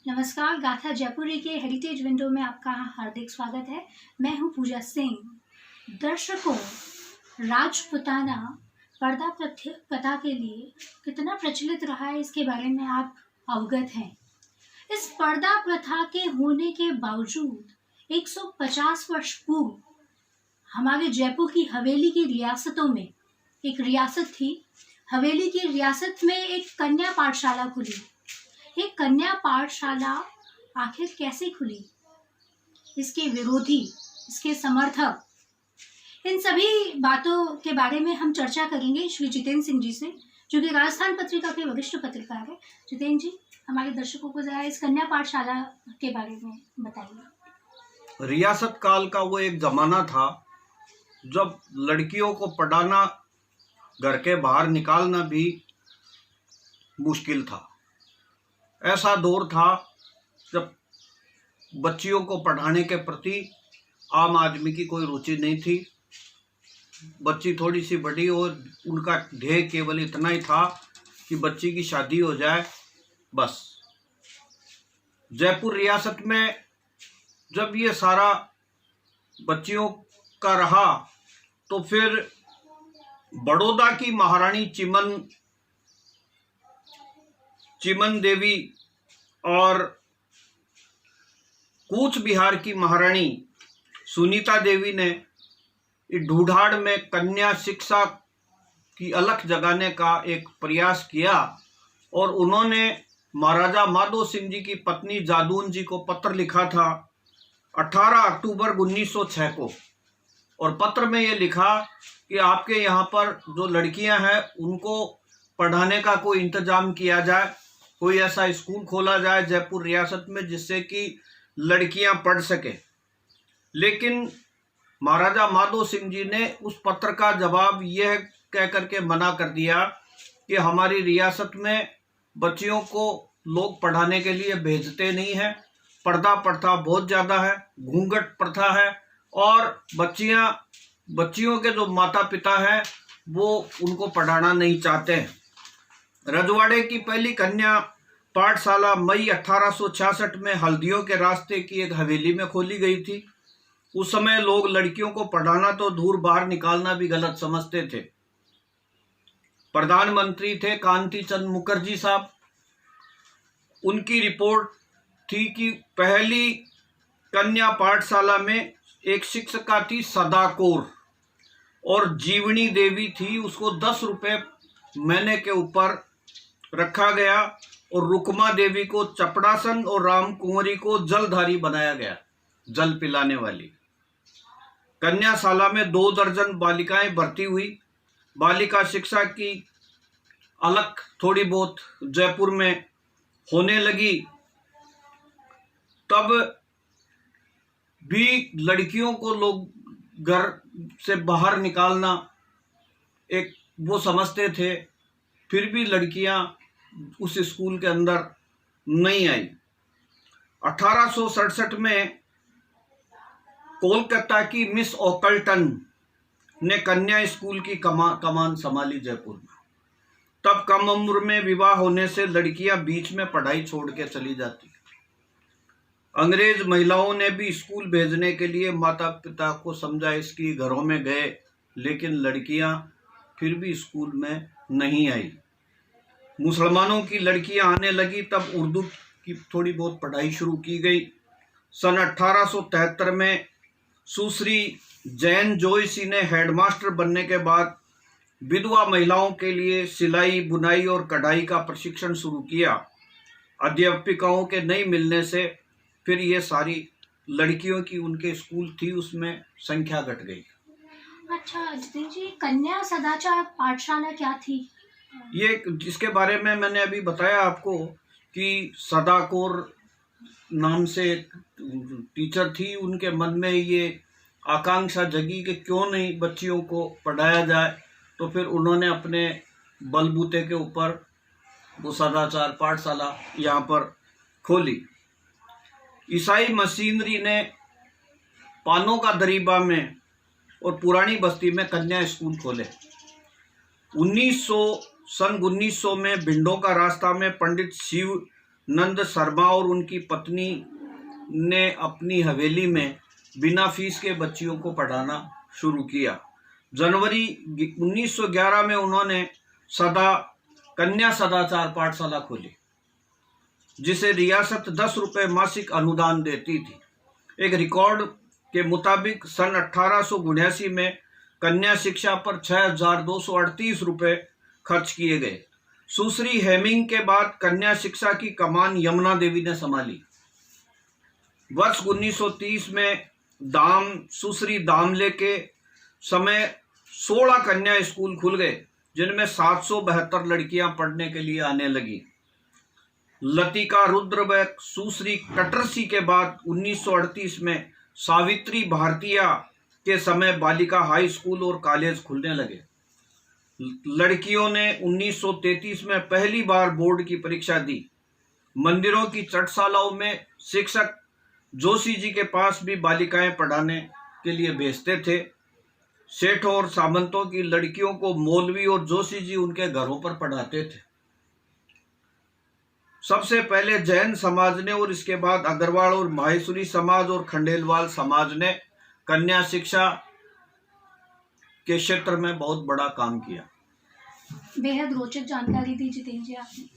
नमस्कार, गाथा जयपुरी के हेरिटेज विंडो में आपका हार्दिक स्वागत है। मैं हूं पूजा सिंह। दर्शकों, राजपुताना पर्दा प्रथा के लिए कितना प्रचलित रहा है इसके बारे में आप अवगत हैं। इस पर्दा प्रथा के होने के बावजूद 150 वर्ष पूर्व हमारे जयपुर की हवेली की रियासतों में एक रियासत थी। हवेली की रियासत में एक कन्या पाठशाला खुली। ये कन्या पाठशाला आखिर कैसे खुली, इसके विरोधी, इसके समर्थक, इन सभी बातों के बारे में हम चर्चा करेंगे श्री जितेंद्र सिंह जी से, जो कि राजस्थान पत्रिका के वरिष्ठ पत्रकार है। जितेंद्र जी, हमारे दर्शकों को जरा इस कन्या पाठशाला के बारे में बताइए। रियासत काल का वो एक जमाना था जब लड़कियों को पढ़ाना, घर के बाहर निकालना भी मुश्किल था। ऐसा दौर था जब बच्चियों को पढ़ाने के प्रति आम आदमी की कोई रुचि नहीं थी। बच्ची थोड़ी सी बड़ी और उनका ध्येय केवल इतना ही था कि बच्ची की शादी हो जाए, बस। जयपुर रियासत में जब ये सारा बच्चियों का रहा तो फिर बड़ौदा की महारानी चिमन देवी और कूच बिहार की महारानी सुनीता देवी ने ढूढ़ाड़ में कन्या शिक्षा की अलख जगाने का एक प्रयास किया और उन्होंने महाराजा माधो सिंह जी की पत्नी जादून जी को पत्र लिखा था 18 अक्टूबर 1906 को। और पत्र में ये लिखा कि आपके यहाँ पर जो लड़कियां हैं उनको पढ़ाने का कोई इंतजाम किया जाए, कोई ऐसा स्कूल खोला जाए जयपुर रियासत में जिससे कि लड़कियां पढ़ सके। लेकिन महाराजा माधो सिंह जी ने उस पत्र का जवाब यह कह करके मना कर दिया कि हमारी रियासत में बच्चियों को लोग पढ़ाने के लिए भेजते नहीं हैं, पर्दा प्रथा बहुत ज़्यादा है, घूंघट प्रथा है और बच्चियों के जो माता पिता हैं वो उनको पढ़ाना नहीं चाहते हैं। रजवाड़े की पहली कन्या पाठशाला मई 1866 में हल्दियों के रास्ते की एक हवेली में खोली गई थी। उस समय लोग लड़कियों को पढ़ाना तो दूर, बाहर निकालना भी गलत समझते थे। प्रधानमंत्री थे कांति चंद मुखर्जी साहब। उनकी रिपोर्ट थी कि पहली कन्या पाठशाला में एक शिक्षिका थी सदा कौर और जीवनी देवी थी। उसको 10 रुपए महीने के ऊपर रखा गया और रुकमा देवी को चपड़ासन और राम कुंवरी को जलधारी बनाया गया, जल पिलाने वाली। कन्याशाला में 2 दर्जन बालिकाएं भर्ती हुई। बालिका शिक्षा की अलख थोड़ी बहुत जयपुर में होने लगी। तब भी लड़कियों को लोग घर से बाहर निकालना एक वो समझते थे, फिर भी लड़कियां उस स्कूल के अंदर नहीं आई। 1867 में कोलकाता की मिस ओकल्टन ने कन्या स्कूल की कमान संभाली जयपुर में। तब कम उम्र में विवाह होने से लड़कियां बीच में पढ़ाई छोड़ के चली जाती। अंग्रेज महिलाओं ने भी स्कूल भेजने के लिए माता पिता को समझाइश की, घरों में गए, लेकिन लड़कियां फिर भी स्कूल में नहीं आई। मुसलमानों की लड़कियां आने लगी, तब उर्दू की थोड़ी बहुत पढ़ाई शुरू की गई। सन 1873 में सुश्री जैन जोयसी ने हेडमास्टर बनने के बाद विधवा महिलाओं के लिए सिलाई, बुनाई और कढ़ाई का प्रशिक्षण शुरू किया। अध्यापिकाओं के नहीं मिलने से फिर ये सारी लड़कियों की उनके स्कूल थी उसमें संख्या घट गई। अच्छा जितेंद्र जी, कन्या सदाचार पाठशाला क्या थी? ये जिसके बारे में मैंने अभी बताया आपको कि सदा कौर नाम से टीचर थी। उनके मन में ये आकांक्षा जगी कि क्यों नहीं बच्चियों को पढ़ाया जाए, तो फिर उन्होंने अपने बलबूते के ऊपर वो सदाचार पाठशाला यहाँ पर खोली। ईसाई मशीनरी ने पानों का दरीबा में और पुरानी बस्ती में कन्या स्कूल खोले। 1900 में भिंडों का रास्ता में पंडित शिव नंद शर्मा और उनकी पत्नी ने अपनी हवेली में बिना फीस के बच्चियों को पढ़ाना शुरू किया। जनवरी 1911 में उन्होंने कन्या सदाचार पाठशाला खोली, जिसे रियासत 10 रुपये मासिक अनुदान देती थी। एक रिकॉर्ड के मुताबिक सन 1879 में कन्या शिक्षा पर 6,238 रुपये खर्च किए गए। सुश्री हेमिंग के बाद कन्या शिक्षा की कमान यमुना देवी ने संभाली। वर्ष 1930 में सुश्री दामले के समय 16 कन्या स्कूल खुल गए, जिनमें 772 लड़कियां पढ़ने के लिए आने लगी। लतिका रुद्र व सुश्री कटरसी के बाद 1938 में सावित्री भारतीय के समय बालिका हाई स्कूल और कॉलेज खुलने लगे। लड़कियों ने 1933 में पहली बार बोर्ड की परीक्षा दी। मंदिरों की चटशालाओं में शिक्षक जोशी जी के पास भी बालिकाएं पढ़ाने के लिए भेजते थे। सेठों और सामंतों की लड़कियों को मौलवी और जोशी जी उनके घरों पर पढ़ाते थे। सबसे पहले जैन समाज ने और इसके बाद अग्रवाल और माहेश्वरी समाज और खंडेलवाल समाज ने कन्या शिक्षा के क्षेत्र में बहुत बड़ा काम किया। बेहद रोचक जानकारी दी जितेंद्र जी आपने।